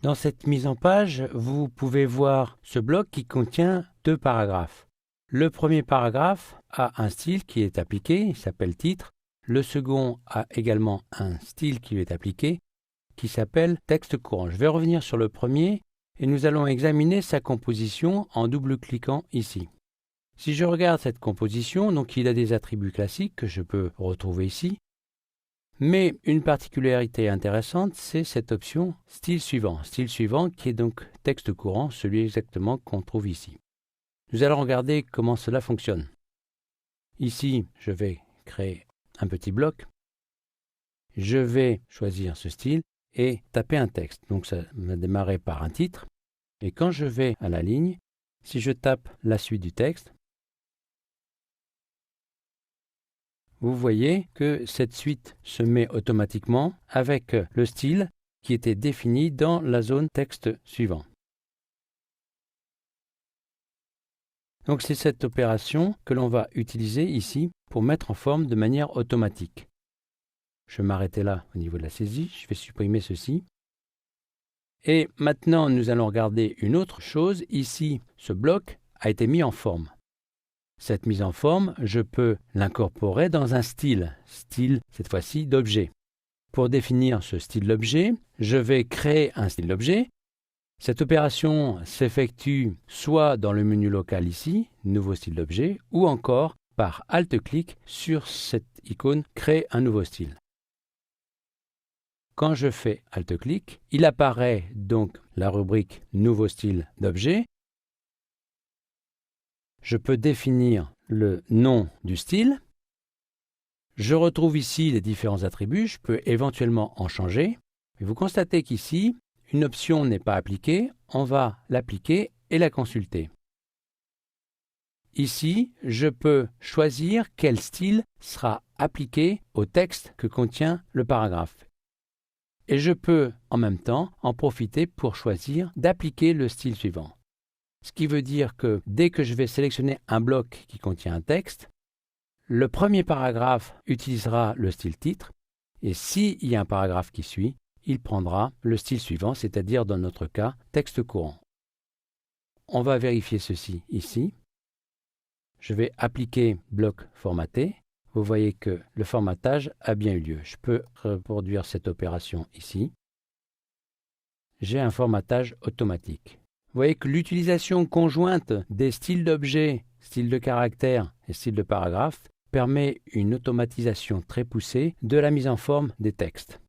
Dans cette mise en page, vous pouvez voir ce bloc qui contient 2 paragraphes. Le premier paragraphe a un style qui est appliqué, il s'appelle titre. Le second a également un style qui lui est appliqué, qui s'appelle texte courant. Je vais revenir sur le premier et nous allons examiner sa composition en double-cliquant ici. Si je regarde cette composition, donc il a des attributs classiques que je peux retrouver ici. Mais une particularité intéressante, c'est cette option style suivant qui est donc texte courant, celui exactement qu'on trouve ici. Nous allons regarder comment cela fonctionne. Ici, je vais créer un petit bloc. Je vais choisir ce style et taper un texte. Donc ça va démarrer par un titre. Et quand je vais à la ligne, si je tape la suite du texte, vous voyez que cette suite se met automatiquement avec le style qui était défini dans la zone texte suivant. Donc c'est cette opération que l'on va utiliser ici pour mettre en forme de manière automatique. Je vais m'arrêter là au niveau de la saisie, je vais supprimer ceci. Et maintenant, nous allons regarder une autre chose. Ici, ce bloc a été mis en forme. Cette mise en forme, je peux l'incorporer dans un style cette fois-ci d'objet. Pour définir ce style d'objet, je vais créer un style d'objet. Cette opération s'effectue soit dans le menu local ici, nouveau style d'objet, ou encore par Alt-clic sur cette icône créer un nouveau style. Quand je fais Alt-clic, il apparaît donc la rubrique nouveau style d'objet. Je peux définir le nom du style. Je retrouve ici les différents attributs. Je peux éventuellement en changer. Et vous constatez qu'ici, une option n'est pas appliquée. On va l'appliquer et la consulter. Ici, je peux choisir quel style sera appliqué au texte que contient le paragraphe. Et je peux en même temps en profiter pour choisir d'appliquer le style suivant. Ce qui veut dire que dès que je vais sélectionner un bloc qui contient un texte, le premier paragraphe utilisera le style titre et s'il y a un paragraphe qui suit, il prendra le style suivant, c'est-à-dire dans notre cas, texte courant. On va vérifier ceci ici. Je vais appliquer bloc formaté. Vous voyez que le formatage a bien eu lieu. Je peux reproduire cette opération ici. J'ai un formatage automatique. Vous voyez que l'utilisation conjointe des styles d'objets, style de caractère et style de paragraphe permet une automatisation très poussée de la mise en forme des textes.